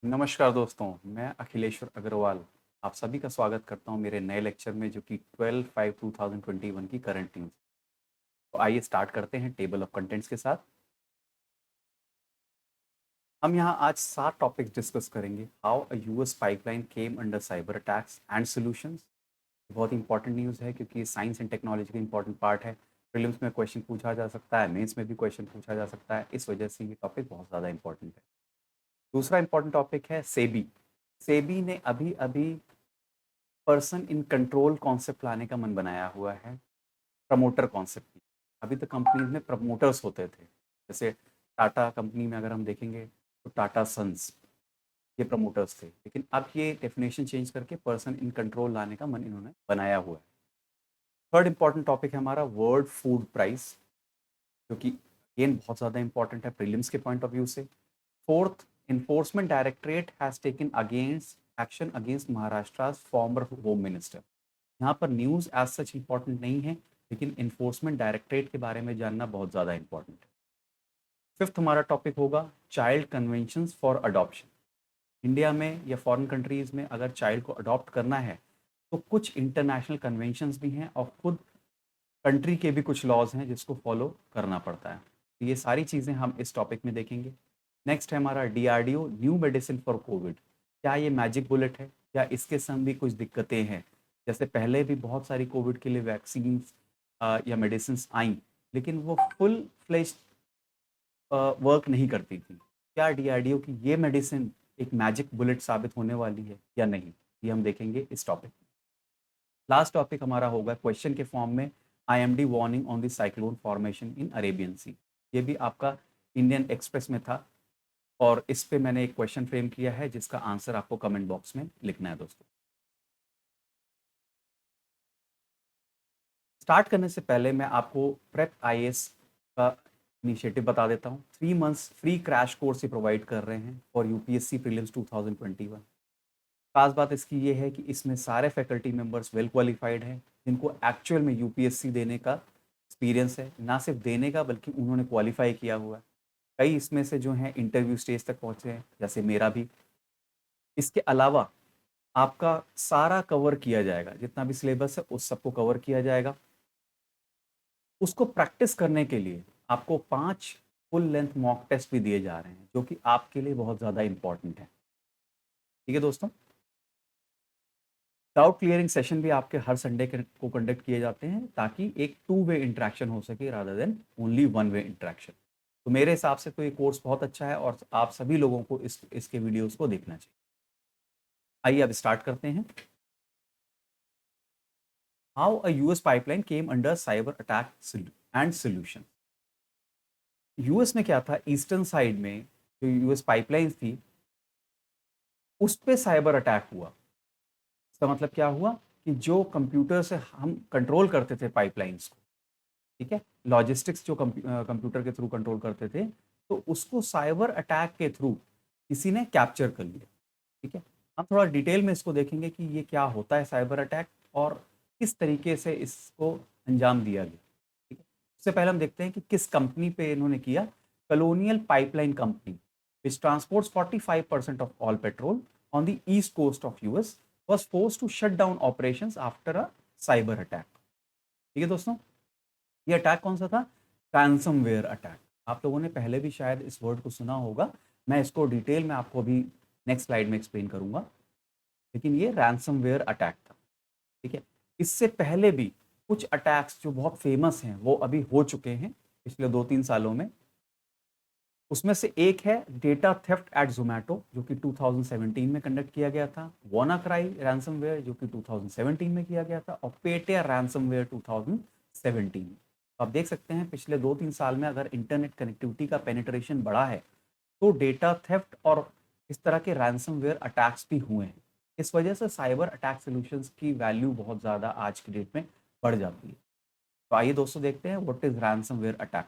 नमस्कार दोस्तों, मैं अखिलेश्वर अग्रवाल आप सभी का स्वागत करता हूं मेरे नए लेक्चर में जो कि 12/5/2021 की करंट न्यूज़। तो आइए स्टार्ट करते हैं टेबल ऑफ कंटेंट्स के साथ। हम यहां आज 7 टॉपिक्स डिस्कस करेंगे। How a US pipeline came under cyber attacks and solutions. बहुत इंपॉर्टेंट न्यूज़ है क्योंकि साइंस एंड टेक्नोलॉजी का इंपॉर्टेंट पार्ट है। प्रीलिम्स में क्वेश्चन पूछा जा सकता है, मेंस में भी क्वेश्चन पूछा जा सकता है, इस वजह से ये टॉपिक बहुत ज़्यादा इंपॉर्टेंट है। दूसरा इंपॉर्टेंट टॉपिक है सेबी। सेबी ने अभी अभी पर्सन इन कंट्रोल कॉन्सेप्ट लाने का मन बनाया हुआ है। Promoter concept. अभी तो कंपनीज में प्रमोटर्स होते थे, जैसे टाटा कंपनी में अगर हम देखेंगे तो टाटा सन्स, ये प्रमोटर्स थे, लेकिन अब ये डेफिनेशन चेंज करके पर्सन इन कंट्रोल लाने का मन इन्होंने बनाया हुआ है। थर्ड इंपॉर्टेंट टॉपिक है हमारा वर्ल्ड फूड प्राइस, जो कि अगेन बहुत ज़्यादा इंपॉर्टेंट है प्रीलिम्स के पॉइंट ऑफ व्यू से। Fourth, enforcement directorate has taken against action against Maharashtra former home minister. यहाँ पर न्यूज़ एज सच इंपॉर्टेंट नहीं है, लेकिन इन्फोर्समेंट डायरेक्टरेट के बारे में जानना बहुत ज़्यादा इंपॉर्टेंट है। फिफ्थ हमारा टॉपिक होगा child convention for adoption. India में या फॉरेन कंट्रीज़ में अगर चाइल्ड को अडॉप्ट करना है तो कुछ इंटरनेशनल कन्वेंशंस भी हैं और खुद कंट्री के भी कुछ लॉज हैं जिसको फॉलो करना पड़ता है। तो ये सारी चीज़ें हम इस टॉपिक में देखेंगे। नेक्स्ट है हमारा DRDO new medicine for Covid. क्या ये मैजिक बुलेट है या इसके संग भी कुछ दिक्कतें हैं? जैसे पहले भी बहुत सारी कोविड के लिए वैक्सीन या मेडिसिन आई, लेकिन वो फुल फ्लेश वर्क नहीं करती थी। क्या डीआरडीओ की ये मेडिसिन एक मैजिक बुलेट साबित होने वाली है या नहीं, ये हम देखेंगे इस टॉपिक में। लास्ट टॉपिक हमारा होगा क्वेश्चन के फॉर्म में IMD warning on the cyclone formation in Arabian Sea. ये भी आपका इंडियन एक्सप्रेस में था और इस पे मैंने एक क्वेश्चन फ्रेम किया है जिसका आंसर आपको कमेंट बॉक्स में लिखना है दोस्तों। स्टार्ट करने से पहले मैं आपको प्रेप आईएएस का इनिशिएटिव बता देता हूँ। 3 मंथ्स फ्री क्रैश कोर्स ही प्रोवाइड कर रहे हैं फॉर यूपीएससी प्रीलिम्स 2021। खास बात इसकी ये है कि इसमें सारे फैकल्टी मेंबर्स वेल क्वालिफाइड हैं, जिनको एक्चुअल में यूपीएससी देने का एक्सपीरियंस है, ना सिर्फ देने का बल्कि उन्होंने क्वालिफाई किया हुआ है। कई इसमें से जो हैं इंटरव्यू स्टेज तक पहुँचे हैं, जैसे मेरा भी। इसके अलावा आपका सारा कवर किया जाएगा, जितना भी सिलेबस है उस सबको कवर किया जाएगा। उसको प्रैक्टिस करने के लिए आपको 5 फुल लेंथ मॉक टेस्ट भी दिए जा रहे हैं, जो कि आपके लिए बहुत ज़्यादा इंपॉर्टेंट है। ठीक है दोस्तों। डाउट क्लियरिंग सेशन भी आपके हर संडे को कंडक्ट किए जाते हैं, ताकि एक 2 वे इंटरेक्शन हो सके rather than only 1 way interaction. तो मेरे हिसाब से तो ये कोर्स बहुत अच्छा है और आप सभी लोगों को इसके वीडियोस को देखना चाहिए। आइए अब स्टार्ट करते हैं। How a US pipeline came under cyber attack and solution. US में क्या था, ईस्टर्न साइड में जो यूएस पाइपलाइन थी उस पे साइबर अटैक हुआ। इसका मतलब क्या हुआ कि जो कंप्यूटर से हम कंट्रोल करते थे पाइपलाइंस को, ठीक है, लॉजिस्टिक्स जो कंप्यूटर के थ्रू कंट्रोल करते थे, तो उसको साइबर अटैक के थ्रू किसी ने कैप्चर कर लिया। ठीक है, हम थोड़ा डिटेल में इसको देखेंगे कि ये क्या होता है साइबर अटैक और किस तरीके से इसको अंजाम दिया गया। ठीक है, उससे पहले हम देखते हैं कि किस कंपनी पे इन्होंने किया। Colonial pipeline company which transports 45% of all petrol on the east coast of US was forced to shut down operations after a cyber attack। ठीक है दोस्तों, ये अटैक कौन सा था? Ransomware attack. आप लोगों ने पहले भी शायद इस वर्ड को सुना होगा, मैं इसको डिटेल में आपको अभी नेक्स्ट स्लाइड में एक्सप्लेन करूंगा, लेकिन ये रैंसमवेयर अटैक था। ठीक है, इससे पहले भी कुछ अटैक्स जो बहुत फेमस हैं वो अभी हो चुके हैं पिछले 2-3 सालों में। उसमें से एक है डेटा थेफ्ट एट जोमेटो, जो कि 2017 में कंडक्ट किया गया था। वानाक्राई रैंसमवेयर, जो कि 2017 में किया गया था, और पेटिया रैंसमवेयर 2017 में। तो आप देख सकते हैं पिछले 2-3 साल में अगर इंटरनेट कनेक्टिविटी का पेनिट्रेशन बढ़ा है तो डेटा थेफ्ट और इस तरह के रैंसमवेयर अटैक्स भी हुए हैं। इस वजह से साइबर अटैक सॉल्यूशंस की वैल्यू बहुत ज़्यादा आज की डेट में बढ़ जाती है। तो आइए दोस्तों देखते हैं what is ransomware attack.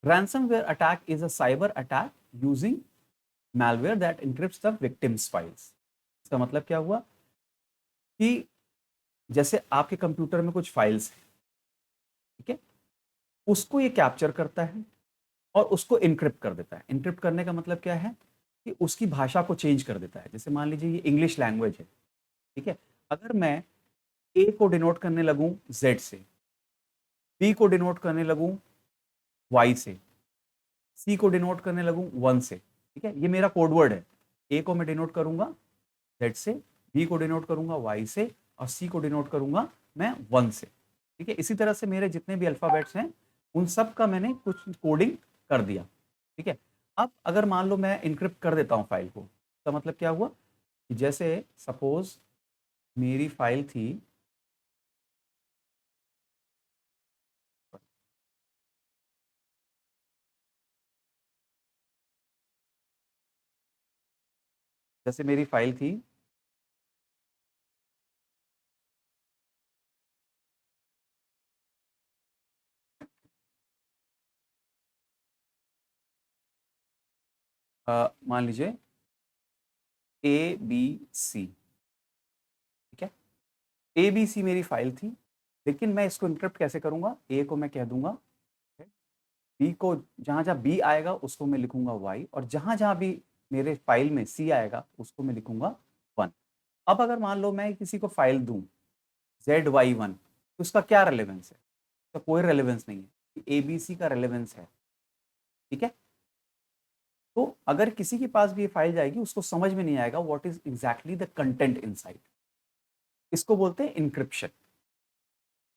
Ransomware attack is a cyber attack using malware that encrypts the victim's files। इसका मतलब क्या हुआ कि जैसे आपके कंप्यूटर में कुछ फाइल्स हैं, ठीक है, उसको ये कैप्चर करता है और उसको इनक्रिप्ट कर देता है। इनक्रिप्ट करने का मतलब क्या है कि उसकी भाषा को चेंज कर देता है। जैसे मान लीजिए ये इंग्लिश लैंग्वेज है, ठीक है। अगर मैं ए को डिनोट करने लगूं जेड से, बी को डिनोट करने लगूं वाई से, सी को डिनोट करने लगूं वन से, ठीक है, ये मेरा कोडवर्ड है। ए को मैं डिनोट करूंगा जेड से, बी को डिनोट करूंगा वाई से, और सी को डिनोट करूंगा मैं वन से, ठीक है। इसी तरह से मेरे जितने भी अल्फाबेट्स हैं उन सब का मैंने कुछ कोडिंग कर दिया, ठीक है। अब अगर मान लो मैं इनक्रिप्ट कर देता हूं फाइल को, तो मतलब क्या हुआ कि जैसे सपोज मेरी फाइल थी, जैसे मेरी फाइल थी मान लीजिए ए बी सी, ठीक है। ए बी सी मेरी फाइल थी, लेकिन मैं इसको इनक्रिप्ट कैसे करूंगा? ए को मैं कह दूंगा, बी को जहां जहां बी आएगा उसको मैं लिखूंगा वाई, और जहां जहां भी मेरे फाइल में सी आएगा उसको मैं लिखूंगा वन। अब अगर मान लो मैं किसी को फाइल दूं ZY1, तो उसका क्या रेलेवेंस है? तो कोई रेलेवेंस नहीं है, ABC का रेलेवेंस है, ठीक है। तो अगर किसी के पास भी ये फाइल जाएगी उसको समझ में नहीं आएगा what is exactly the content inside. इसको बोलते हैं इंक्रिप्शन।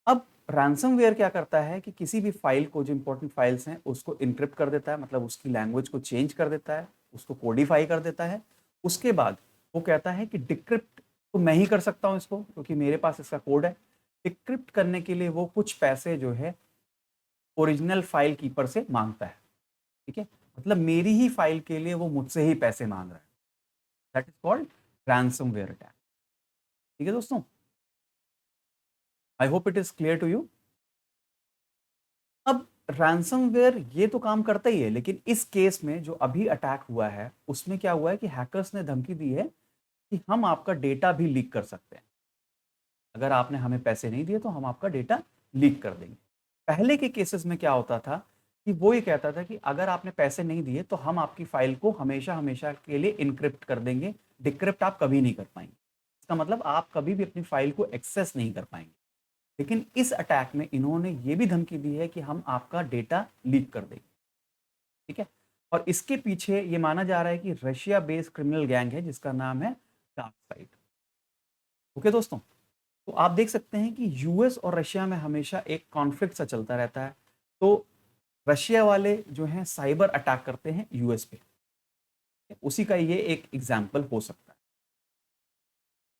अब रैंसमवेयर क्या करता है कि किसी भी फाइल को, जो इंपॉर्टेंट फाइल्स हैं, उसको इनक्रिप्ट कर देता है, मतलब उसकी लैंग्वेज को चेंज कर देता है, उसको कोडिफाई कर देता है। उसके बाद वो कहता है कि डिक्रिप्ट तो मैं ही कर सकता हूं इसको, क्योंकि मेरे पास इसका कोड है। डिक्रिप्ट करने के लिए वो कुछ पैसे जो है ओरिजिनल फाइल कीपर से मांगता है, ठीक है। मतलब मेरी ही फाइल के लिए वो मुझसे ही पैसे मांग रहा है। That is called ransomware attack, ठीक है दोस्तों। I hope it is clear to you. अब रैंसमवेयर ये तो काम करता ही है, लेकिन इस केस में जो अभी अटैक हुआ है उसमें क्या हुआ है कि हैकर्स ने धमकी दी है कि हम आपका डेटा भी लीक कर सकते हैं। अगर आपने हमें पैसे नहीं दिए तो हम आपका डेटा लीक कर देंगे। पहले के केसेस में क्या होता था कि वो ये कहता था कि अगर आपने पैसे नहीं दिए तो हम आपकी फाइल को हमेशा हमेशा के लिए इनक्रिप्ट कर देंगे, डिक्रिप्ट आप कभी नहीं कर पाएंगे। इसका मतलब आप कभी भी अपनी फाइल को एक्सेस नहीं कर पाएंगे। लेकिन इस अटैक में इन्होंने ये भी धमकी दी है कि हम आपका डेटा लीक कर देंगे, ठीक है। और इसके पीछे ये माना जा रहा है कि रशिया बेस्ड क्रिमिनल गैंग है जिसका नाम है डार्क साइड। ओके दोस्तों, तो आप देख सकते हैं कि यूएस और रशिया में हमेशा एक कॉन्फ्लिक्ट सा चलता रहता है। तो रशिया वाले जो हैं साइबर अटैक करते हैं यूएस पे, उसी का ये एक एग्जाम्पल हो सकता है।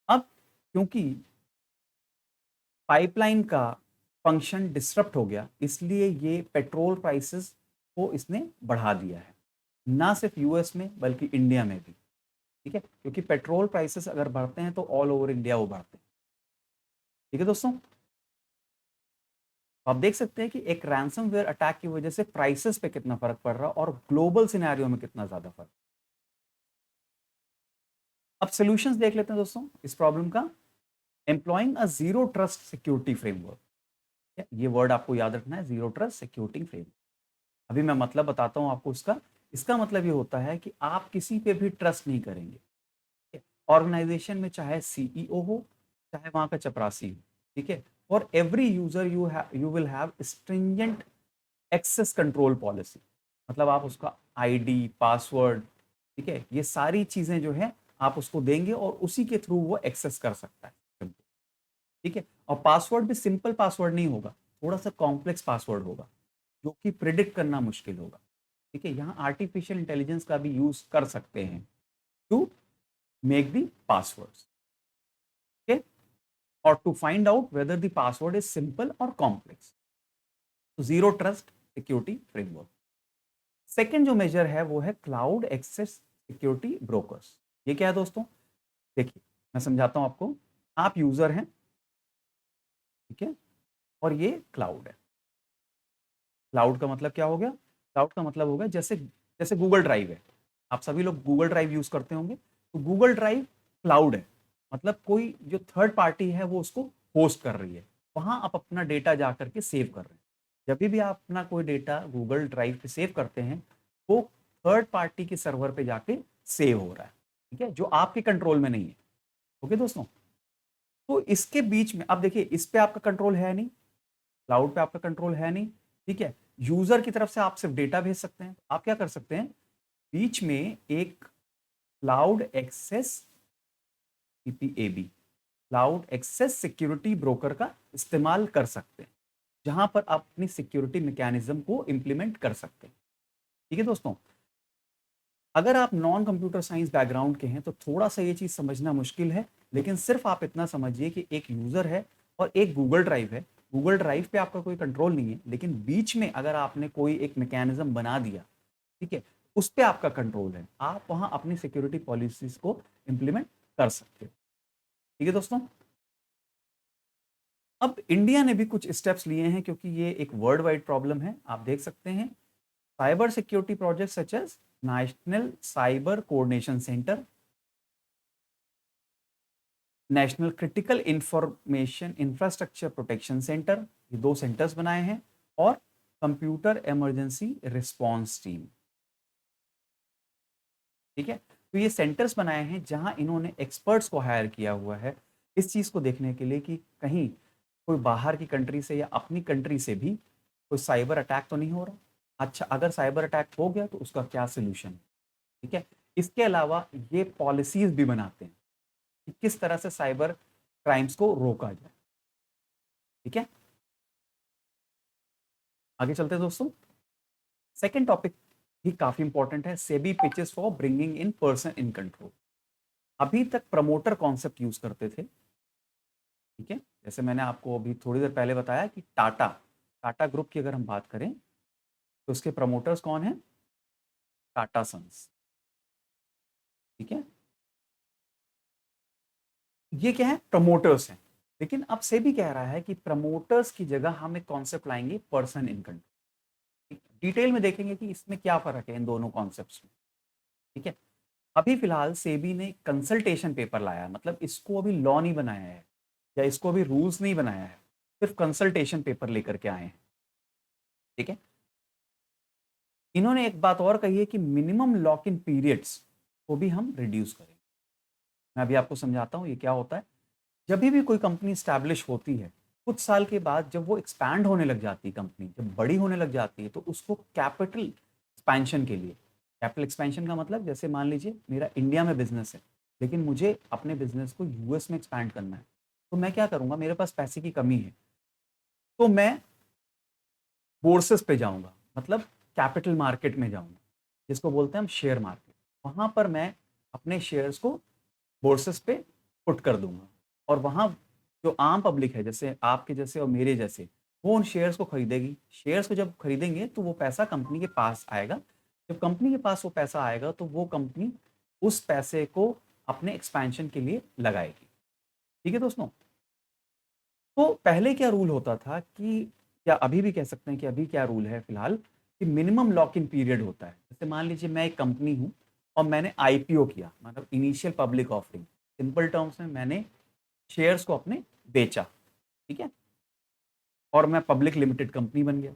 अब क्योंकि पाइपलाइन का फंक्शन डिसरप्ट हो गया, इसलिए ये पेट्रोल प्राइसेस को इसने बढ़ा दिया है, ना सिर्फ यूएस में बल्कि इंडिया में भी, ठीक है। क्योंकि पेट्रोल प्राइसेस अगर बढ़ते हैं तो ऑल ओवर इंडिया वो बढ़ते हैं, ठीक है दोस्तों। आप देख सकते हैं कि एक रैंसमवेयर अटैक की वजह से प्राइसेस पे कितना फर्क पड़ रहा है और ग्लोबल सिनेरियो में कितना ज्यादा फर्क। अब सॉल्यूशंस देख लेते हैं दोस्तों इस प्रॉब्लम का। Employing a zero trust security framework, ये वर्ड आपको याद रखना है, जीरो ट्रस्ट सिक्योरिटी फ्रेमवर्क। अभी मैं मतलब बताता हूं आपको इसका। इसका मतलब ये होता है कि आप किसी पे भी ट्रस्ट नहीं करेंगे। ऑर्गेनाइजेशन में चाहे सीईओ हो, चाहे वहां का चपरासी हो, ठीक है। For every user you will have stringent access control policy. मतलब आप उसका आईडी, पासवर्ड, ठीक है, ये सारी चीजें जो है आप उसको देंगे और उसी के थ्रू वो एक्सेस कर सकता है, ठीक है। और पासवर्ड भी सिंपल पासवर्ड नहीं होगा, थोड़ा सा कॉम्प्लेक्स पासवर्ड होगा जो कि प्रिडिक्ट करना मुश्किल होगा, ठीक है। यहाँ आर्टिफिशियल इंटेलिजेंस का भी यूज कर सकते हैं to make the passwords, okay, और to find out whether the password is simple और कॉम्प्लेक्स। तो zero trust security framework. Second जो मेजर है वो है क्लाउड एक्सेस सिक्योरिटी ब्रोकर्स। ये क्या है दोस्तों? देखिए मैं समझाता हूं आपको। आप यूजर हैं, ठीक है, और ये क्लाउड है। क्लाउड का मतलब क्या हो गया? क्लाउड का मतलब होगा जैसे जैसे गूगल ड्राइव है। आप सभी लोग गूगल ड्राइव यूज करते होंगे, तो गूगल ड्राइव क्लाउड है। मतलब कोई जो थर्ड पार्टी है वो उसको होस्ट कर रही है, वहां आप अपना डेटा जा करके सेव कर रहे हैं। जब भी आप अपना कोई डेटा गूगल ड्राइव पे सेव करते हैं, वो थर्ड पार्टी के सर्वर पे जाके सेव हो रहा है, ठीक है, जो आपके कंट्रोल में नहीं है। ओके दोस्तों, तो इसके बीच में अब देखिए, इस पे आपका कंट्रोल है नहीं, क्लाउड पे आपका कंट्रोल है नहीं, ठीक है। यूजर की तरफ से आप सिर्फ डेटा भेज सकते हैं। आप क्या कर सकते हैं, बीच में एक cloud access CPAB, cloud access security broker का इस्तेमाल कर सकते हैं, जहां पर आप अपनी सिक्योरिटी मैकेनिज्म को इंप्लीमेंट कर सकते हैं। ठीक है दोस्तों, अगर आप नॉन कंप्यूटर साइंस बैकग्राउंड के हैं तो थोड़ा सा ये चीज समझना मुश्किल है, लेकिन सिर्फ आप इतना समझिए कि एक यूजर है और एक गूगल ड्राइव है। गूगल ड्राइव पे आपका कोई कंट्रोल नहीं है, लेकिन बीच में अगर आपने कोई एक मैकेनिज्म बना दिया, ठीक है, उस पे आपका कंट्रोल है, आप वहां अपनी सिक्योरिटी पॉलिसीज को इंप्लीमेंट कर सकते हो। ठीक है दोस्तों, अब इंडिया ने भी कुछ स्टेप्स लिए हैं, क्योंकि ये एक वर्ल्ड वाइड प्रॉब्लम है। आप देख सकते हैं, cyber security project such as national cyber coordination centre, national critical information infrastructure protection centre, ये दो सेंटर्स बनाए हैं, और कंप्यूटर इमरजेंसी रिस्पांस टीम। ठीक है, तो ये सेंटर्स बनाए हैं जहां इन्होंने एक्सपर्ट्स को हायर किया हुआ है इस चीज को देखने के लिए कि कहीं कोई बाहर की कंट्री से या अपनी कंट्री से भी कोई साइबर अटैक तो नहीं हो रहा। अच्छा, अगर साइबर अटैक हो गया तो उसका क्या सोल्यूशन है। ठीक है, इसके अलावा ये पॉलिसीज भी बनाते हैं कि किस तरह से साइबर क्राइम्स को रोका जाए। ठीक है, आगे चलते हैं दोस्तों। सेकेंड टॉपिक भी काफी इंपॉर्टेंट है, SEBI pitches for bringing in person in control. अभी तक प्रमोटर कॉन्सेप्ट यूज करते थे, ठीक है, जैसे मैंने आपको अभी थोड़ी देर पहले बताया कि टाटा टाटा ग्रुप की अगर हम बात करें तो उसके प्रमोटर्स कौन है, टाटा सन्स। ठीक है, ये क्या है, प्रमोटर्स हैं। लेकिन अब से भी कह रहा है कि प्रमोटर्स की जगह हम एक कॉन्सेप्ट लाएंगे, पर्सन इन कंट्रोल। डिटेल में देखेंगे कि इसमें क्या फर्क है इन दोनों कॉन्सेप्ट्स में। ठीक है, अभी फिलहाल सेबी ने कंसल्टेशन पेपर लाया है, मतलब इसको अभी लॉ नहीं बनाया है या इसको अभी रूल्स नहीं बनाया है, सिर्फ कंसल्टेशन पेपर लेकर के आए हैं। ठीक है, इन्होंने एक बात और कही है कि मिनिमम लॉक इन पीरियड्स को भी हम रिड्यूस करें। मैं अभी आपको समझाता हूँ ये क्या होता है। जब भी कोई कंपनी स्टैब्लिश होती है, कुछ साल के बाद जब वो एक्सपैंड होने लग जाती है, कंपनी जब बड़ी होने लग जाती है, तो उसको कैपिटल एक्सपेंशन के लिए, कैपिटल एक्सपेंशन का मतलब जैसे मान लीजिए मेरा इंडिया में बिजनेस है, लेकिन मुझे अपने बिजनेस को यूएस में एक्सपैंड करना है, तो मैं क्या करूंगा, मेरे पास पैसे की कमी है, तो मैं बोर्सेस पे जाऊंगा, मतलब कैपिटल मार्केट में जाऊंगा, जिसको बोलते हैं हम शेयर मार्केट। वहां पर मैं अपने शेयर्स को बोर्सेस पे पुट कर दूंगा, और वहां जो आम पब्लिक है, जैसे आपके जैसे और मेरे जैसे, वो उन शेयर्स को खरीदेगी। शेयर्स को जब खरीदेंगे तो वो पैसा कंपनी के पास आएगा। जब कंपनी के पास वो पैसा आएगा तो वो कंपनी उस पैसे को अपने एक्सपेंशन के लिए लगाएगी। ठीक है दोस्तों, तो पहले क्या रूल होता था कि, या अभी भी कह सकते हैं कि अभी क्या रूल है फिलहाल, कि मिनिमम लॉक इन पीरियड होता है। जैसे मान लीजिए मैं एक कंपनी हूं और मैंने आईपीओ किया, मतलब initial public offering, simple terms में मैंने शेयर्स को अपने बेचा, ठीक है, और मैं पब्लिक लिमिटेड कंपनी बन गया।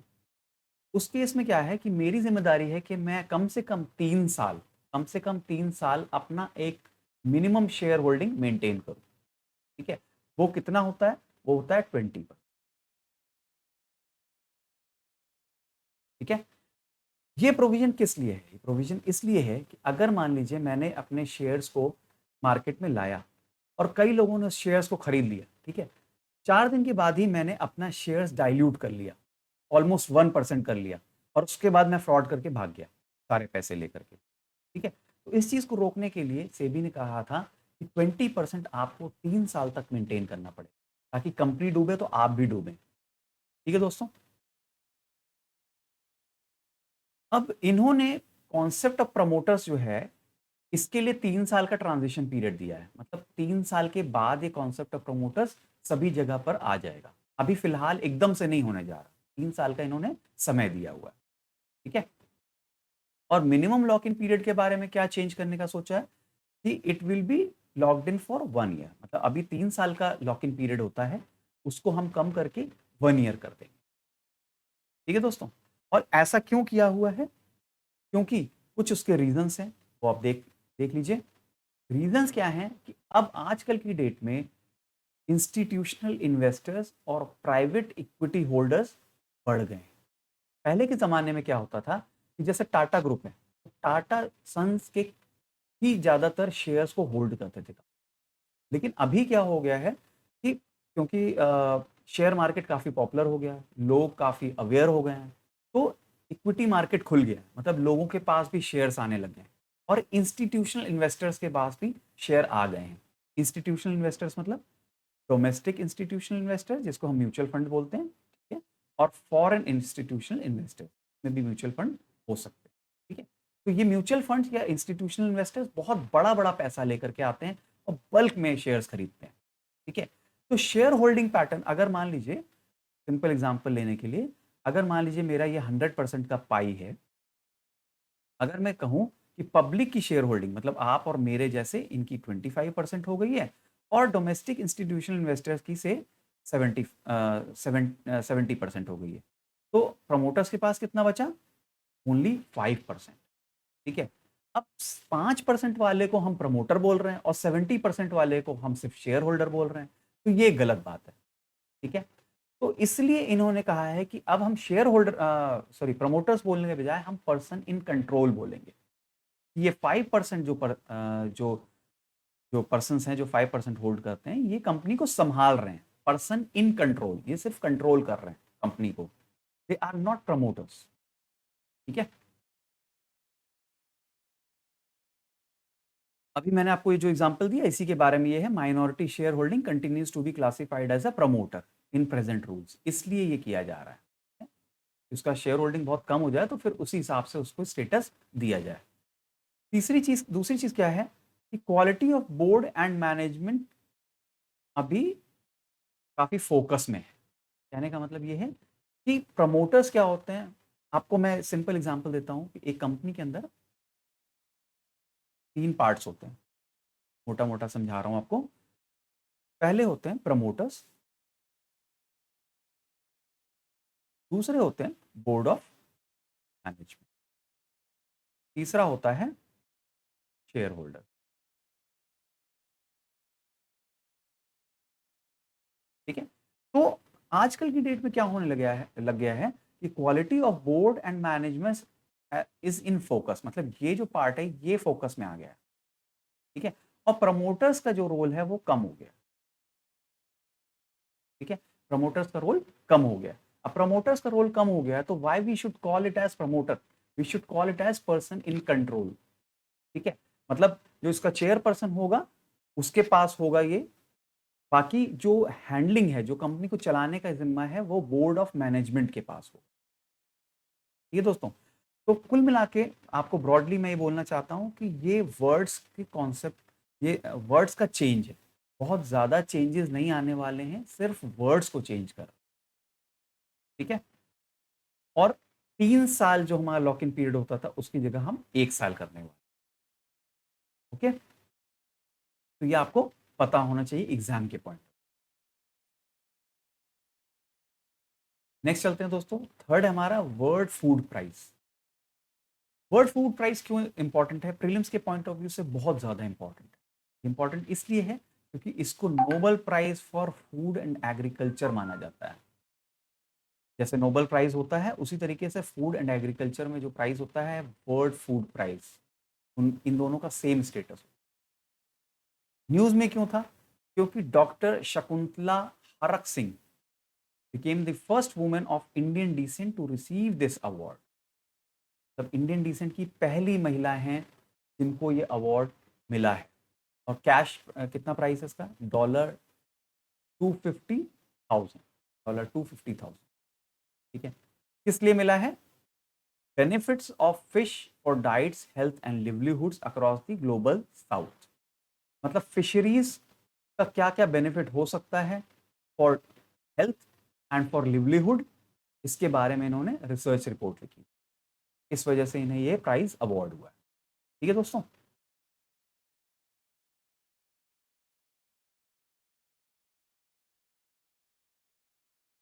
उस केस में क्या है कि मेरी जिम्मेदारी है कि मैं कम से कम 3 साल अपना एक मिनिमम शेयर होल्डिंग मेंटेन करूं। ठीक है, वो कितना होता है, वो होता है 20%। ठीक है, ये प्रोविजन किस लिए है, ये प्रोविजन इसलिए है कि अगर मान लीजिए मैंने अपने शेयर्स को मार्केट में लाया और कई लोगों ने शेयर्स को खरीद लिया, ठीक है, 4 दिन के बाद ही मैंने अपना शेयर्स डाइल्यूट कर लिया, ऑलमोस्ट 1% कर लिया, और उसके बाद मैं फ्रॉड करके भाग गया सारे पैसे लेकर के। ठीक है, तो इस चीज को रोकने के लिए सेबी ने कहा था कि 20% आपको 3 साल तक मेंटेन करना पड़े, ताकि कंपनी डूबे तो आप भी डूबे। ठीक है दोस्तों, अब इन्होंने कॉन्सेप्ट ऑफ प्रमोटर्स जो है, इसके लिए 3 साल का ट्रांजिशन पीरियड दिया है, मतलब 3 साल के बाद ये कॉन्सेप्ट ऑफ प्रमोटर्स सभी जगह पर आ जाएगा। अभी फिलहाल एकदम से नहीं होने जा रहा, 3 साल का इन्होंने समय दिया हुआ है। ठीक है, और मिनिमम लॉक इन पीरियड के बारे में क्या चेंज करने का सोचा है कि it will be locked in for 1 year, मतलब अभी 3 साल का लॉक इन पीरियड होता है, उसको हम कम करके 1 ईयर कर देंगे। ठीक है दोस्तों। और ऐसा क्यों किया हुआ है? क्योंकि कुछ उसके रीजंस हैं, वो आप देख देख लीजिए। रीजंस क्या हैं कि अब आजकल की डेट में इंस्टीट्यूशनल इन्वेस्टर्स और प्राइवेट इक्विटी होल्डर्स बढ़ गए हैं। पहले के ज़माने में क्या होता था कि जैसे टाटा ग्रुप है, टाटा सन्स के ही ज़्यादातर शेयर्स को होल्ड करते थे। लेकिन अभी क्या हो गया है कि क्योंकि शेयर मार्केट काफ़ी पॉपुलर हो गया है, लोग काफ़ी अवेयर हो गए हैं, तो इक्विटी मार्केट खुल गया है, मतलब लोगों के पास भी शेयर्स आने लग गए हैं और इंस्टीट्यूशनल इन्वेस्टर्स के पास भी शेयर आ गए हैं। इंस्टीट्यूशनल इन्वेस्टर्स मतलब डोमेस्टिक इंस्टीट्यूशनल इन्वेस्टर जिसको हम म्यूचुअल फंड बोलते हैं, ठीक है, और फॉरेन इंस्टीट्यूशनल इन्वेस्टर में भी म्यूचुअल फंड हो सकते हैं, ठीक है। तो ये म्यूचुअल फंड या इंस्टीट्यूशनल इन्वेस्टर्स बहुत बड़ा बड़ा पैसा लेकर के आते हैं और बल्क में शेयर्स खरीदते हैं, ठीक है। तो शेयर होल्डिंग पैटर्न, अगर मान लीजिए, सिंपल एग्जांपल लेने के लिए, अगर मान लीजिए मेरा ये 100% का पाई है, अगर मैं कहूं कि पब्लिक की शेयर होल्डिंग मतलब आप और मेरे जैसे इनकी 25% हो गई है और डोमेस्टिक इंस्टीट्यूशनल इन्वेस्टर्स की से 70% हो गई है, तो प्रमोटर्स के पास कितना बचा? ओनली 5%, ठीक है। अब 5% वाले को हम प्रमोटर बोल रहे हैं और 70% वाले को हम सिर्फ शेयर होल्डर बोल रहे हैं, तो ये गलत बात है, ठीक है। तो इसलिए इन्होंने कहा है कि अब हम शेयर होल्डर सॉरी प्रमोटर्स बोलने के बजाय हम पर्सन इन कंट्रोल बोलेंगे। ये 5% जो जो पर्सन हैं जो 5% होल्ड करते हैं, ये कंपनी को संभाल रहे हैं, पर्सन इन कंट्रोल, ये सिर्फ कंट्रोल कर रहे हैं कंपनी को, दे आर नॉट प्रमोटर्स, ठीक है। अभी मैंने आपको ये जो एग्जांपल दिया इसी के बारे में, ये है minority share holding continues to be classified as a promoter in present rules, इसलिए ये किया जा रहा है। उसका शेयर होल्डिंग बहुत कम हो जाए तो फिर उसी हिसाब से उसको स्टेटस दिया जाए। दूसरी चीज क्या है कि quality of board and management अभी काफी फोकस में है। कहने का मतलब ये है कि प्रमोटर्स क्या होते हैं, आपको मैं सिंपल एग्जांपल देता हूं कि एक कंपनी के अंदर 3 पार्ट्स होते हैं, मोटा मोटा समझा रहा हूं आपको। पहले होते हैं प्रमोटर्स, दूसरे होते हैं बोर्ड ऑफ मैनेजमेंट, तीसरा होता है शेयर होल्डर, ठीक है। तो आजकल की डेट में क्या होने लग गया है कि quality of board and management is in focus, मतलब ये जो पार्ट है ये फोकस में आ गया है, ठीक है। और प्रमोटर्स का जो रोल है वो कम हो गया, ठीक है। प्रमोटर्स का रोल कम हो गया। अब प्रमोटर्स का रोल कम हो गया तो why we should call it as promoter, we should call it as person in control, ठीक है। मतलब जो इसका चेयर पर्सन होगा उसके पास होगा ये, बाकी जो हैंडलिंग है, जो कंपनी को चलाने का जिम्मा है, वो बोर्ड ऑफ मैनेजमेंट के पास हो। ठीक है दोस्तों। तो कुल मिला के आपको ब्रॉडली मैं ये बोलना चाहता हूं कि ये वर्ड्स की कॉन्सेप्ट, ये वर्ड्स का चेंज है, बहुत ज्यादा चेंजेस नहीं आने वाले हैं, सिर्फ वर्ड्स को चेंज कर, ठीक है। और 3 साल जो हमारा लॉक इन पीरियड होता था उसकी जगह हम 1 साल करने वाले, ओके। तो ये आपको पता होना चाहिए एग्जाम के पॉइंट। नेक्स्ट चलते हैं दोस्तों, थर्ड है हमारा word food price. Word food price क्यों इंपॉर्टेंट है? प्रीलिम्स के पॉइंट ऑफ व्यू से बहुत ज्यादा इंपॉर्टेंट है। इंपॉर्टेंट इसलिए है क्योंकि इसको Nobel prize for food and agriculture माना जाता है। जैसे नोबल प्राइज होता है उसी तरीके से फूड एंड एग्रीकल्चर में जो प्राइज होता है वर्ल्ड फूड प्राइज, इन दोनों का सेम स्टेटस। न्यूज में क्यों था? क्योंकि doctor Shakuntala Harak Singh became the first woman of Indian descent to receive this award। तब इंडियन डिसेंट की पहली महिला हैं जिनको ये अवार्ड मिला है। और कैश कितना प्राइस है इसका? $250,000, ठीक है। किस लिए मिला है? Benefits of fish for diets health and livelihoods across the global south, मतलब फिशरीज का क्या क्या बेनिफिट हो सकता है for health and for livelihood, इसके बारे में इन्होंने रिसर्च रिपोर्ट लिखी, इस वजह से इन्हें ये प्राइज अवार्ड हुआ है, ठीक है दोस्तों।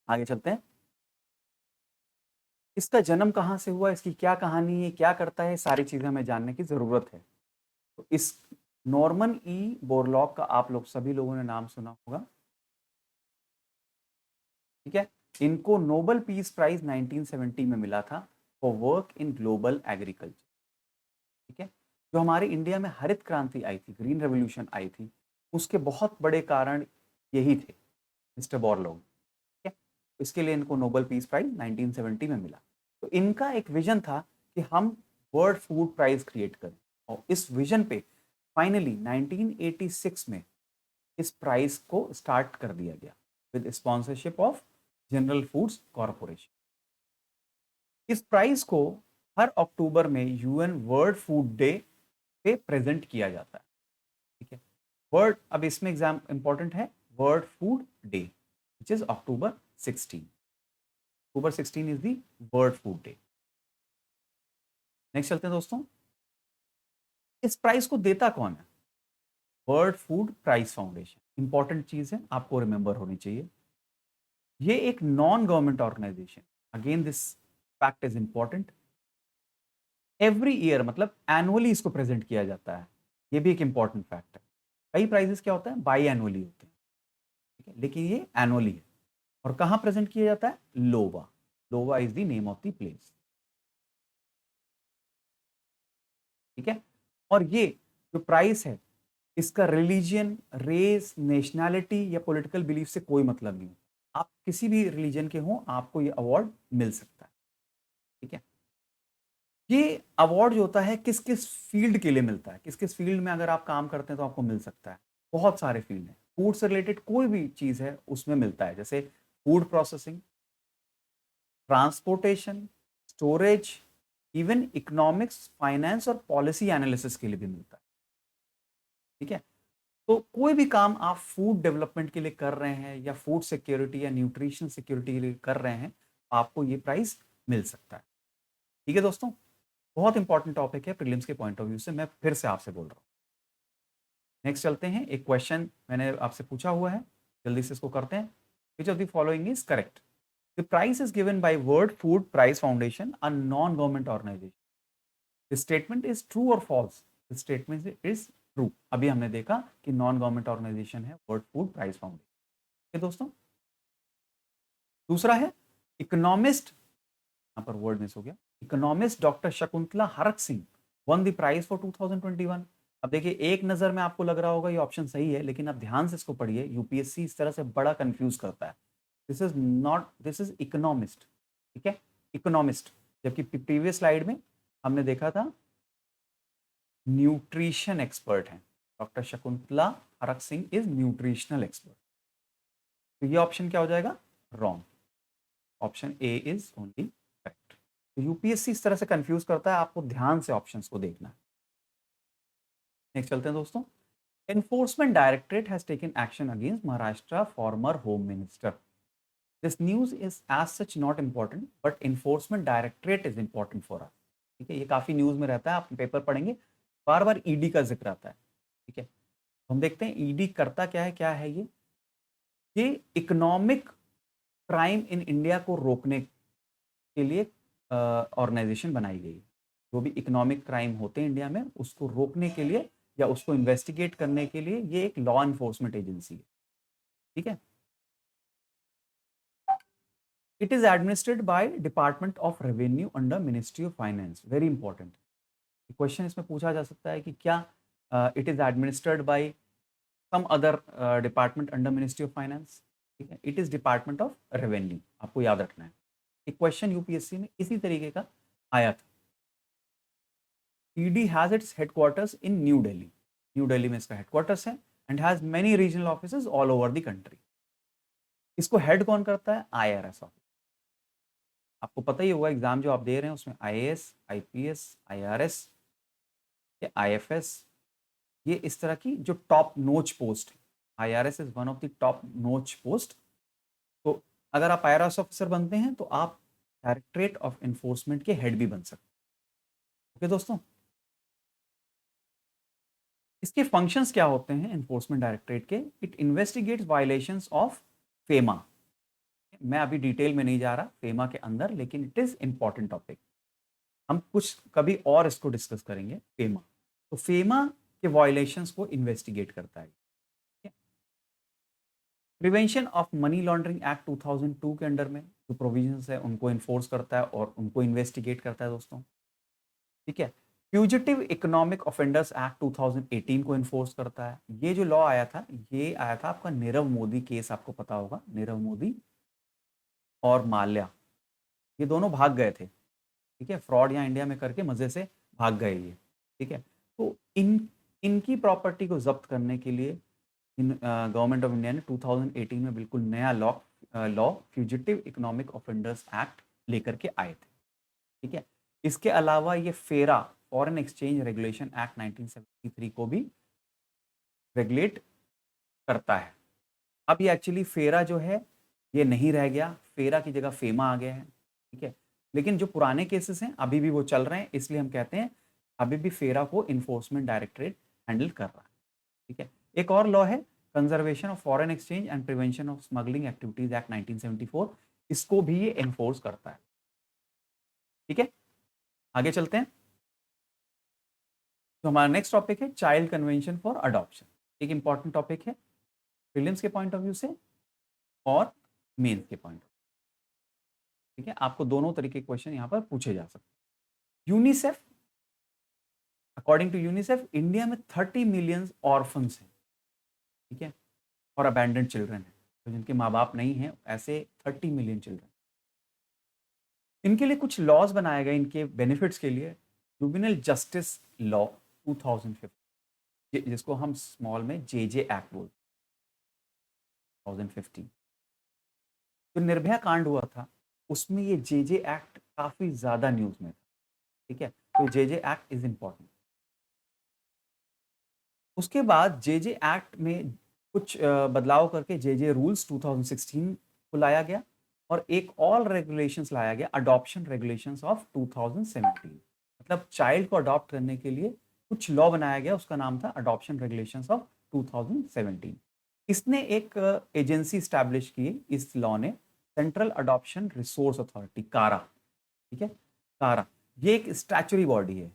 आगे चलते हैं। इसका जन्म कहाँ से हुआ, इसकी क्या कहानी है, क्या करता है, सारी चीज़ें हमें जानने की ज़रूरत है। तो इस नॉर्मन ई बोरलॉग का आप लोग सभी लोगों ने नाम सुना होगा, ठीक है। इनको नोबेल पीस प्राइज 1970 में मिला था for work in global agriculture, ठीक है। जो हमारे इंडिया में हरित क्रांति आई थी, ग्रीन रेवोल्यूशन आई थी, उसके बहुत बड़े कारण यही थे, मिस्टर बोरलॉग, ठीक है। इसके लिए इनको नोबेल पीस प्राइज 1970 में मिला। तो इनका एक विजन था कि हम वर्ल्ड फूड प्राइज क्रिएट करें, और इस विजन पे फाइनली 1986 में इस प्राइज को स्टार्ट कर दिया गया with sponsorship of general foods corporation. इस प्राइज को हर अक्टूबर में यूएन वर्ल्ड फूड डे पे प्रेजेंट किया जाता है, ठीक है। वर्ल्ड, अब इसमें एग्जाम इंपॉर्टेंट है, world food day which is October 16, October 16 is the world food day. Next चलते हैं दोस्तों, इस प्राइज को देता कौन है? World food prize foundation. Important चीज है, आपको रिमेंबर होनी चाहिए, ये एक non government organisation, again this fact is important. Every year मतलब एनुअली इसको प्रेजेंट किया जाता है, ये भी एक इंपॉर्टेंट फैक्ट है। कई प्राइजेस क्या होता है, बाई एनुअली होते हैं, ठीक है, लेकिन ये एनुअली है। और कहाँ प्रेजेंट किया जाता है? Iowa, Iowa is the name of the place, ठीक है। और ये जो प्राइस है, इसका रिलीजियन, रेस, नेशनैलिटी या पॉलिटिकल बिलीफ से कोई मतलब नहीं। आप किसी भी रिलीजन के हो, आपको ये अवार्ड मिल सकता है, ठीक है। ये अवार्ड जो होता है किस किस फील्ड के लिए मिलता है, किस किस फील्ड में अगर आप काम करते हैं तो आपको मिल सकता है। बहुत सारे फील्ड हैं, फूड से रिलेटेड कोई भी चीज है उसमें मिलता है, जैसे food processing, transportation, storage, even economics, finance और पॉलिसी एनालिसिस के लिए भी मिलता है, ठीक है। तो कोई भी काम आप फूड डेवलपमेंट के लिए कर रहे हैं या फूड सिक्योरिटी या न्यूट्रिशन सिक्योरिटी के लिए कर रहे हैं, आपको ये प्राइस मिल सकता है, ठीक है दोस्तों। बहुत इंपॉर्टेंट टॉपिक है प्रीलिम्स के पॉइंट ऑफ व्यू से, मैं फिर से आपसे बोल रहा हूँ। नेक्स्ट चलते हैं, एक क्वेश्चन मैंने आपसे पूछा हुआ है, जल्दी से इसको करते हैं। Which of the following is correct? The prize is given by World Food Prize Foundation, a non government organisation. The statement is true और false? The statement is true. अभी हमने देखा कि नॉन गवर्नमेंट ऑर्गेनाइजेशन है world Food Prize Foundation, ठीक है दोस्तों। दूसरा है इकोनॉमिस्ट, यहाँ पर वर्ड मिस हो गया, economist doctor Shakuntala Harak Singh won the prize for 2021। अब देखिए, एक नजर में आपको लग रहा होगा ये ऑप्शन सही है, लेकिन आप ध्यान से इसको पढ़िए, यूपीएससी इस तरह से बड़ा कंफ्यूज करता है। This is not, this is economist, ठीक है, इकोनॉमिस्ट। जबकि प्रीवियस स्लाइड में हमने देखा था न्यूट्रिशन एक्सपर्ट है, doctor Shakuntala Harak Singh is nutritional expert. तो ये ऑप्शन क्या हो जाएगा? Wrong. Option A is only correct. तो यूपीएससी इस तरह से कंफ्यूज करता है, आपको ध्यान से ऑप्शंस को देखना है। नेक्स्ट चलते हैं दोस्तों, enforcement directorate has taken action against Maharashtra former home minister. This news is as such not important, but enforcement directorate is important for us, ठीक है। ये काफी न्यूज में रहता है, आप पेपर पढ़ेंगे बार बार ईडी का जिक्र आता है, ठीक है। हम देखते हैं ईडी करता क्या है, क्या है ये इकोनॉमिक क्राइम इन इंडिया को रोकने के लिए ऑर्गेनाइजेशन बनाई गई है। जो भी इकोनॉमिक क्राइम होते हैं इंडिया में, उसको रोकने के लिए या उसको इन्वेस्टिगेट करने के लिए ये एक लॉ इन्फोर्समेंट एजेंसी है, ठीक है। It is administered by department of revenue under ministry of finance. Very important question इसमें पूछा जा सकता है कि क्या it is administered by some other department under ministry of finance, ठीक है। It is department of revenue, आपको याद रखना है। एक क्वेश्चन यूपीएससी में इसी तरीके का आया था। ED has its headquarters in new Delhi, new Delhi में इसका हेडक्वार्टर्स है, and has many regional offices all over the country. इसको हेड कौन करता है? IRS office. आपको पता ही होगा, एग्जाम जो आप दे रहे हैं उसमें आईएएस, आईपीएस, आईआरएस या आईएफएस, ये इस तरह की जो टॉप नोच पोस्ट है, IRS is one of the top नोच पोस्ट। तो अगर आप आईआरएस ऑफिसर बनते हैं तो आप डायरेक्टरेट ऑफ एनफोर्समेंट के हेड भी बन सकते हैं, ओके दोस्तों। इसके फंक्शंस क्या होते हैं एनफोर्समेंट डायरेक्टरेट के? It investigates violations of FEMA, मैं अभी डिटेल में नहीं जा रहा फेमा के अंदर, लेकिन इट इज इंपॉर्टेंट टॉपिक। हम कुछ कभी और इसको डिस्कस करेंगे फेमा। तो फेमा के वायलेशंस को इन्वेस्टिगेट करता है। Prevention of money laundering act 2002 के अंडर में जो प्रोविजंस है उनको इन्फोर्स करता है और उनको इन्वेस्टिगेट करता है दोस्तों। ठीक है। फ्यूजिटिव इकोनॉमिक ऑफेंडर्स एक्ट 2018 को इन्फोर्स करता है। ये जो लॉ आया था, ये आया था आपका नीरव मोदी केस, आपको पता होगा नीरव मोदी और माल्या, ये दोनों भाग गए थे। ठीक है, फ्रॉड यहाँ इंडिया में करके मजे से भाग गए ये। ठीक है, तो इनकी प्रॉपर्टी को जब्त करने के लिए गवर्नमेंट ऑफ इंडिया ने 2018 में बिल्कुल नया law fugitive economic offenders act लेकर के आए थे। ठीक है, इसके अलावा ये फेरा फॉरेन एक्सचेंज रेगुलेशन एक्ट 1973 को भी रेगुलेट करता है। अब ये एक्चुअली फेरा जो है ये नहीं रह गया, फेरा की जगह फेमा आ गया है। ठीक है, लेकिन जो पुराने केसेस हैं अभी भी वो चल रहे हैं, इसलिए हम कहते हैं अभी भी फेरा को इन्फोर्समेंट डायरेक्टरेट हैंडल कर रहा है। ठीक है, एक और लॉ है conservation of foreign exchange and prevention of smuggling activities act 1974, इसको भी ये एनफोर्स करता है। ठीक है, आगे चलते हैं। तो हमारा नेक्स्ट टॉपिक है चाइल्ड कन्वेंशन फॉर अडॉप्शन। एक इंपॉर्टेंट टॉपिक है प्रीलिम्स के पॉइंट ऑफ व्यू से और मेंस के पॉइंट ऑफ। ठीक है, आपको दोनों तरीके के क्वेश्चन यहाँ पर पूछे जा सकते हैं। UNICEF, according to UNICEF India में 30 मिलियन ऑर्फन्स हैं। ठीक है, और अबैंडन चिल्ड्रन है, तो जिनके माँ बाप नहीं हैं, ऐसे 30 मिलियन चिल्ड्रन। इनके लिए कुछ लॉज बनाए गए इनके बेनिफिट्स के लिए। जुवेनाइल जस्टिस लॉ 2015, जिसको हम स्मॉल में जेजे एक्ट बोलते हैं, 2015। जो निर्भया कांड हुआ था उसमें ये जेजे एक्ट काफी ज्यादा न्यूज में था। ठीक है, तो जेजे एक्ट इज इंपॉर्टेंट। उसके बाद जेजे एक्ट में कुछ बदलाव करके जेजे रूल्स 2016 को लाया गया और एक और रेगुलेशंस लाया गया, अडॉप्शन रेगुलेशंस ऑफ 2017। मतलब चाइल्ड को अडॉप्ट करने के लिए कुछ लॉ बनाया गया, उसका नाम था अडॉप्शन रेगुलेशंस ऑफ 2017। इसने एक एजेंसी स्टैब्लिश की, इस लॉ ने सेंट्रल अडॉप्शन रिसोर्स अथॉरिटी, कारा। ठीक है, कारा ये एक स्टैचुरी बॉडी है।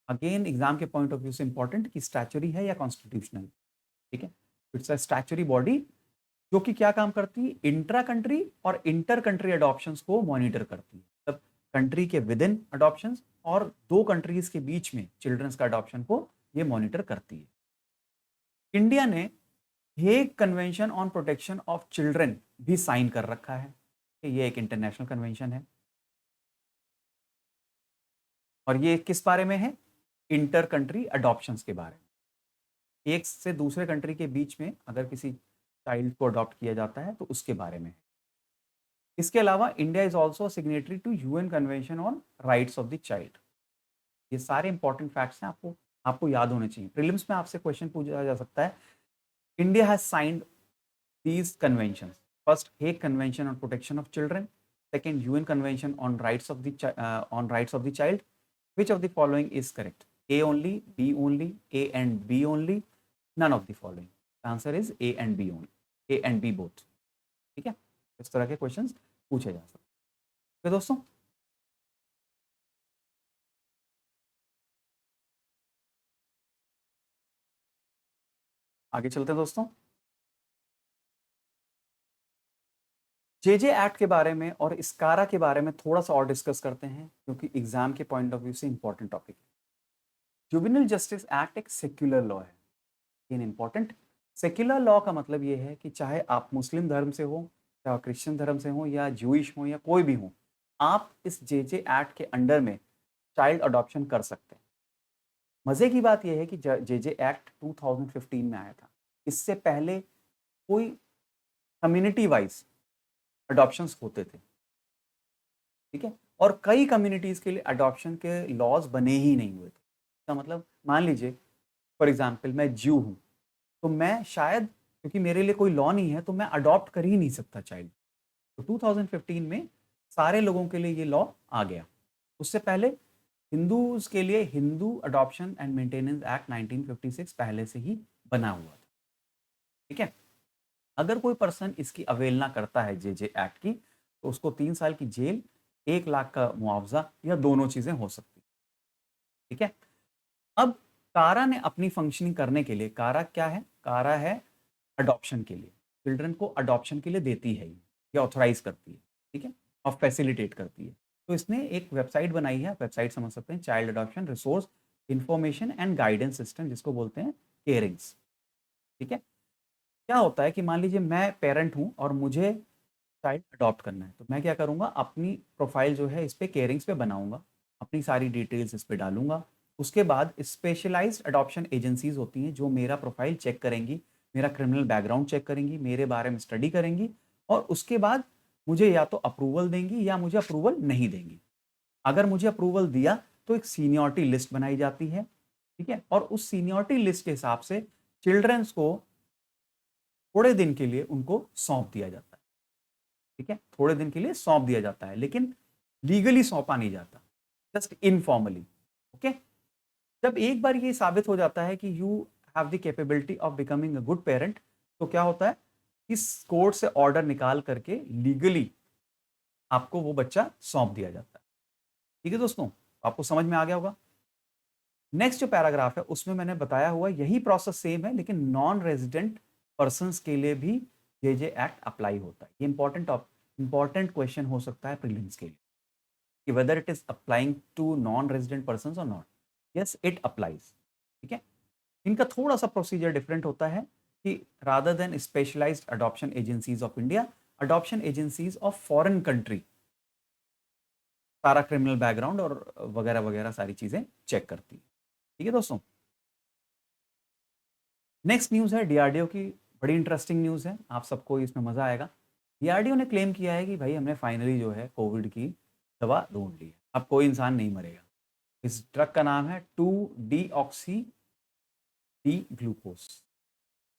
अगेन एग्जाम के पॉइंट ऑफ व्यू से इंपॉर्टेंट कि स्टैचुरी है या कॉन्स्टिट्यूशनल। ठीक है, इट्स अ स्टैचुरी बॉडी जो कि क्या काम करती है, इंट्रा कंट्री और इंटर कंट्री अडॉप्शंस को मॉनिटर करती है। मतलब कंट्री के विद इन अडॉप्शंस और दो कंट्रीज के बीच में चिल्ड्रंस का अडॉप्शन को ये मॉनिटर करती है। इंडिया ने Hague convention on protection of children भी साइन कर रखा है। ये एक इंटरनेशनल कन्वेंशन है और ये किस बारे में है, इंटर कंट्री अडॉप्शंस के बारे में। एक से दूसरे कंट्री के बीच में अगर किसी चाइल्ड को अडॉप्ट किया जाता है तो उसके बारे में। इसके अलावा India is also signatory to UN convention on rights of the child. ये सारे इंपॉर्टेंट फैक्ट्स हैं, आपको आपको याद होने चाहिए। प्रीलिम्स में आपसे क्वेश्चन पूछा जा सकता है, India has signed these conventions. First, Hague Convention on Protection of Children. Second, UN Convention on Rights of the Child. Which of the following is correct? A only, B only, A and B only, none of the following. The answer is A and B only. A and B both. ठीक है, इस तरह के questions पूछे जा सकते हैं दोस्तों। आगे चलते हैं दोस्तों। जेजे एक्ट के बारे में और इसकारा के बारे में थोड़ा सा और डिस्कस करते हैं, क्योंकि एग्जाम के पॉइंट ऑफ व्यू से इंपॉर्टेंट टॉपिक है। जुवेनाइल जस्टिस एक्ट एक सेक्युलर लॉ है। इन इंपॉर्टेंट, सेक्युलर लॉ का मतलब ये है कि चाहे आप मुस्लिम धर्म से हो, चाहे क्रिश्चियन धर्म से हो, या जूइश हो, या कोई भी हो, आप इस जेजे एक्ट के अंडर में चाइल्ड अडॉप्शन कर सकते हैं। मजे की बात यह है कि जेजे एक्ट 2015 में आया था। इससे पहले कोई कम्युनिटी वाइज अडॉप्शंस होते थे। ठीक है, और कई कम्युनिटीज के लिए अडॉप्शन के लॉज बने ही नहीं हुए थे। इसका मतलब मान लीजिए फॉर एग्जाम्पल मैं ज्यू हूँ, तो मैं शायद, क्योंकि मेरे लिए कोई लॉ नहीं है, तो मैं अडॉप्ट कर ही नहीं सकता चाइल्ड। तो 2015 में सारे लोगों के लिए ये लॉ आ गया। उससे पहले हिंदूज के लिए Hindu adoption and maintenance act 1956 पहले से ही बना हुआ था। ठीक है, अगर कोई पर्सन इसकी अवहेलना करता है जे एक्ट की, तो उसको 3 साल की जेल, 1 लाख का मुआवजा या दोनों चीजें हो सकती है। ठीक है। अब कारा ने अपनी फंक्शनिंग करने के लिए, कारा क्या है, कारा है अडॉप्शन के लिए, चिल्ड्रन को अडॉप्शन के लिए देती है ये ऑथोराइज करती है। ठीक है। और फैसिलिटेट करती है। तो इसने एक वेबसाइट बनाई है, वेबसाइट समझ सकते हैं, child adoption resource information and guidance system, जिसको बोलते हैं केयरिंग्स। ठीक है। क्या होता है कि मान लीजिए मैं पेरेंट हूं और मुझे चाइल्ड अडॉप्ट करना है, तो मैं क्या करूंगा, अपनी प्रोफाइल जो है इस पे केयरिंग्स पे बनाऊंगा, अपनी सारी डिटेल्स इस पे डालूंगा। उसके बाद स्पेशलाइज्ड अडॉप्शन एजेंसीज होती हैं जो मेरा प्रोफाइल चेक करेंगी, मेरा क्रिमिनल बैकग्राउंड चेक करेंगी, मेरे बारे में स्टडी करेंगी, और उसके बाद मुझे या तो अप्रूवल देंगी या मुझे अप्रूवल नहीं देंगी। अगर मुझे अप्रूवल दिया तो एक सीनियरिटी लिस्ट बनाई जाती है। ठीक है। और उस सीनियरिटी लिस्ट के हिसाब से चिल्ड्रंस को थोड़े दिन के लिए उनको सौंप दिया जाता है। ठीक है। थोड़े दिन के लिए सौंप दिया जाता है, लेकिन लीगली सौंपा नहीं जाता, जस्ट इनफॉर्मली। ओके। जब एक बार ये साबित हो जाता है कि you have the capability of becoming a good parent, तो क्या होता है, इस कोर्ट से ऑर्डर निकाल करके लीगली आपको वो बच्चा सौंप दिया जाता है। ठीक है दोस्तों, आपको समझ में आ गया होगा। नेक्स्ट जो पैराग्राफ है उसमें मैंने बताया हुआ यही प्रोसेस सेम है, लेकिन नॉन रेजिडेंट पर्सन के लिए भी जे एक्ट अप्लाई होता है। ये इंपॉर्टेंट क्वेश्चन हो सकता है प्रीलिम्स के लिए, कि whether it is applying to non resident person और नॉट। Yes, it applies. ठीक है। इनका थोड़ा सा प्रोसीजर डिफरेंट होता है, कि rather than specialised adoption agencies of India, adoption agencies of foreign country सारा क्रिमिनल बैकग्राउंड और वगैरह वगैरह सारी चीजें चेक करती है। ठीक है दोस्तों। नेक्स्ट न्यूज है डीआरडीओ की, बड़ी इंटरेस्टिंग न्यूज है, आप सबको इसमें मजा आएगा। डीआरडीओ ने क्लेम किया है कि भाई हमने फाइनली जो है कोविड की दवा ढूंढ ली है, अब कोई इंसान नहीं मरेगा। इस ड्रग का नाम है 2-डीऑक्सी डी ग्लूकोस।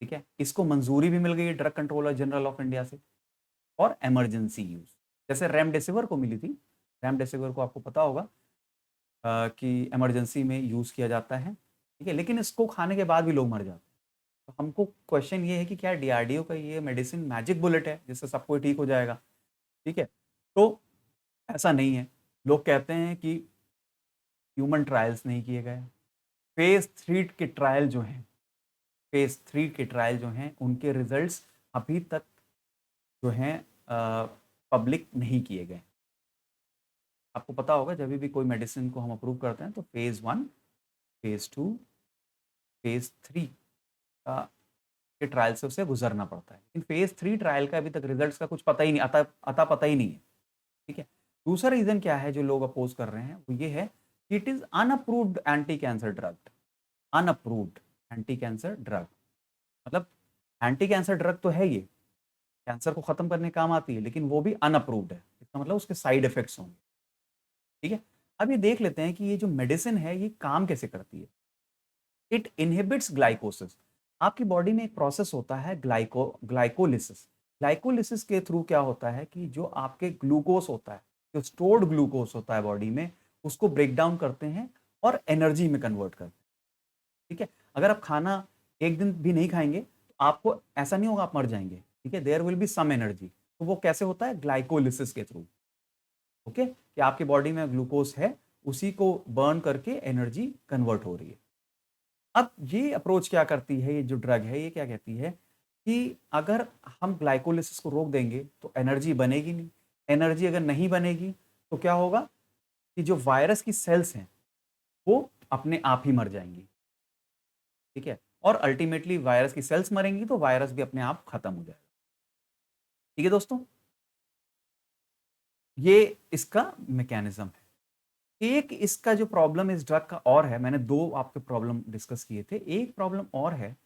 ठीक है। इसको मंजूरी भी मिल गई है drug controller general of India से, और इमरजेंसी यूज, जैसे रेमडेसिविर को मिली थी। रेमडेसिविर को आपको पता होगा कि इमरजेंसी में यूज किया जाता है। ठीक है। लेकिन इसको खाने के बाद भी लोग मर जाते हैं। तो हमको क्वेश्चन ये है कि क्या डीआरडीओ का ये मेडिसिन मैजिक बुलेट है जिससे सब कोई ठीक हो जाएगा। ठीक है। तो ऐसा नहीं है। लोग कहते हैं कि ह्यूमन ट्रायल्स नहीं किए गए, फेज 3 के ट्रायल जो हैं, फेज 3 के ट्रायल जो हैं उनके रिजल्ट्स अभी तक जो हैं पब्लिक नहीं किए गए। आपको पता होगा जब भी कोई मेडिसिन को हम अप्रूव करते हैं तो फेज 1, फेज 2, फेज 3 का के ट्रायल से उसे गुजरना पड़ता है, लेकिन फेज 3 ट्रायल का अभी तक रिजल्ट्स का कुछ पता ही नहीं, अता पता ही नहीं है। ठीक है। दूसरा रीजन क्या है जो लोग अपोज कर रहे हैं, वो ये है कि it is unapproved anti cancer drug. Unapproved anti cancer drug मतलब, एंटी कैंसर ड्रग तो है ये, कैंसर को खत्म करने काम आती है, लेकिन वो भी अनअप्रूव्ड है, इसका मतलब उसके साइड इफेक्ट्स होंगे। ठीक है। अब ये देख लेते हैं कि ये जो मेडिसिन है ये काम कैसे करती है। It inhibits glycolysis. आपकी बॉडी में एक प्रोसेस होता है ग्लाइकोलिसिस। ग्लाइकोलिसिस के थ्रू क्या होता है कि जो आपके ग्लूकोस होता है, जो स्टोर्ड ग्लूकोस होता है बॉडी में, उसको ब्रेक डाउन करते हैं और एनर्जी में कन्वर्ट करते हैं। ठीक है। अगर आप खाना एक दिन भी नहीं खाएंगे तो आपको ऐसा नहीं होगा आप मर जाएंगे। ठीक है। There will be some energy. तो वो कैसे होता है, ग्लाइकोलिसिस के थ्रू। ओके, कि आपकी बॉडी में ग्लूकोज है, उसी को बर्न करके एनर्जी कन्वर्ट हो रही है। अब ये अप्रोच क्या करती है, ये जो ड्रग है ये क्या कहती है कि अगर हम ग्लाइकोलिसिस को रोक देंगे तो एनर्जी बनेगी नहीं। एनर्जी अगर नहीं बनेगी तो क्या होगा कि जो वायरस की सेल्स हैं वो अपने आप ही मर जाएंगी। ठीक है। और अल्टीमेटली वायरस की सेल्स मरेंगी तो वायरस भी अपने आप खत्म हो जाएगा। ठीक है दोस्तों, ये इसका मैकेनिज्म है। एक इसका जो प्रॉब्लम इस ड्रग का और है, मैंने दो आपके प्रॉब्लम डिस्कस किए थे, एक प्रॉब्लम और है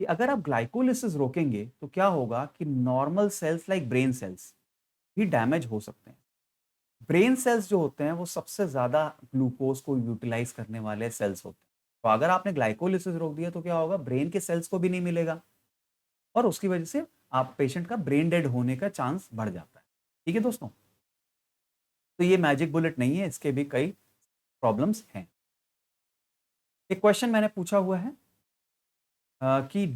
कि अगर आप ग्लाइकोलिसिस रोकेंगे तो क्या होगा कि normal sales like brain cells भी डैमेज हो सकते हैं। ब्रेन सेल्स जो होते हैं वो सबसे ज्यादा ग्लूकोज को यूटिलाइज करने वाले सेल्स होते हैं। तो अगर आपने ग्लाइकोलिसिस रोक दिया तो क्या होगा, ब्रेन के सेल्स को भी नहीं मिलेगा, और उसकी वजह से आप पेशेंट का ब्रेन डेड होने का चांस बढ़ जाता है। ठीक है दोस्तों, तो ये मैजिक बुलेट नहीं है, इसके भी कई प्रॉब्लम्स हैं। एक क्वेश्चन मैंने पूछा हुआ है कि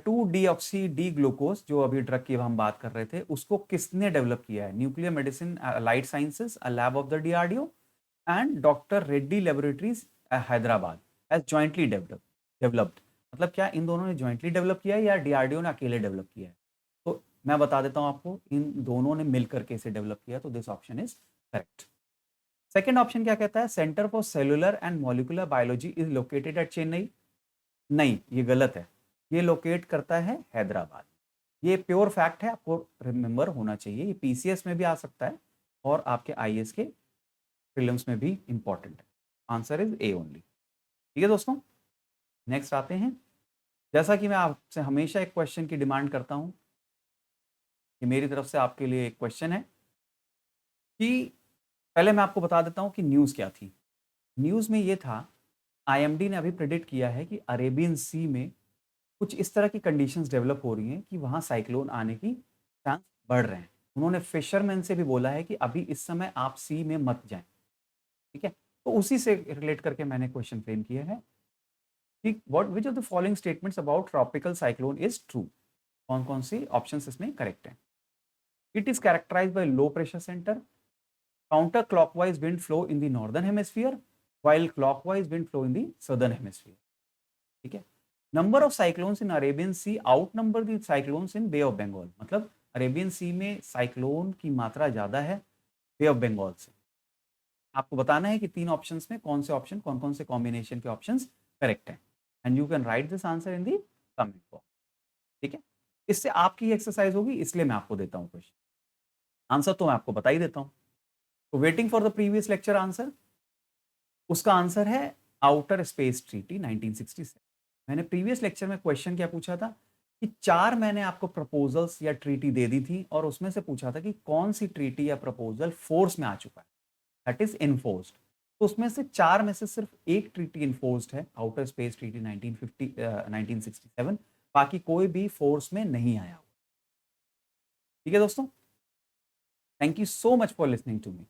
2-डीऑक्सी डी ग्लूकोज जो अभी ड्रग की हम बात कर रहे थे उसको किसने डेवलप किया है? Nuclear medicine allied sciences, a lab of the DRDO and doctor Reddy laboratories Hyderabad as jointly developed. मतलब क्या इन दोनों ने जॉइंटली डेवलप किया है या डीआरडीओ ने अकेले डेवलप किया है? तो मैं बता देता हूं आपको, इन दोनों ने मिलकर के इसे डेवलप किया, तो this option is correct. Second option क्या कहता है? Centre for cellular and molecular biology is located at Chennai. नहीं, ये गलत है। ये लोकेट करता है हैदराबाद। ये प्योर फैक्ट है, आपको रिमेंबर होना चाहिए। ये पीसीएस में भी आ सकता है और आपके आईएएस के प्रीलिम्स में भी इंपॉर्टेंट है। Answer is A only. ठीक है दोस्तों, नेक्स्ट आते हैं। जैसा कि मैं आपसे हमेशा एक क्वेश्चन की डिमांड करता हूं कि मेरी तरफ से आपके लिए एक क्वेश्चन है कि पहले मैं आपको बता देता हूं कि न्यूज़ क्या थी। न्यूज़ में ये था, आईएमडी ने अभी प्रेडिक्ट किया है कि अरेबियन सी में कुछ इस तरह की कंडीशंस डेवलप हो रही हैं कि वहाँ साइक्लोन आने की चांस बढ़ रहे हैं। उन्होंने फिशरमैन से भी बोला है कि अभी इस समय आप सी में मत जाएं। ठीक है, तो उसी से रिलेट करके मैंने क्वेश्चन फ्रेम किया है कि what which of the following statements about tropical cyclone is true. कौन कौन सी ऑप्शंस इसमें करेक्ट हैं? It is characterised by low pressure centre, counter clockwise wind flow in the northern hemisphere while clockwise wind flow in the southern hemisphere. ठीक है, number of cyclones in Arabian sea outnumber the cyclones in bay of Bengal. मतलब Arabian सी में cyclone की मात्रा ज्यादा है बे of Bengal से। आपको बताना है कि तीन ऑप्शंस में कौन से ऑप्शन, कौन कौन से कॉम्बिनेशन के ऑप्शंस करेक्ट हैं, and you can write this answer in the comment box. ठीक है, इससे आपकी एक्सरसाइज होगी, इसलिए मैं आपको देता हूँ क्वेश्चन। आंसर तो मैं आपको बता ही देता हूँ। तो waiting for the previous lecture answer, उसका आंसर है आउटर स्पेस ट्रीटी 1967। मैंने प्रीवियस लेक्चर में क्वेश्चन क्या पूछा था कि चार मैंने आपको प्रपोजल्स या ट्रीटी दे दी थी और उसमें से पूछा था कि कौन सी ट्रीटी या प्रपोजल फोर्स में आ चुका है, दैट इज इन्फोर्स्ड। तो उसमें से चार में से सिर्फ एक ट्रीटी इन्फोर्स्ड है, आउटर स्पेस ट्रीटी 1967। बाकी कोई भी फोर्स में नहीं आया। ठीक है दोस्तों, thank you so much for listening to me.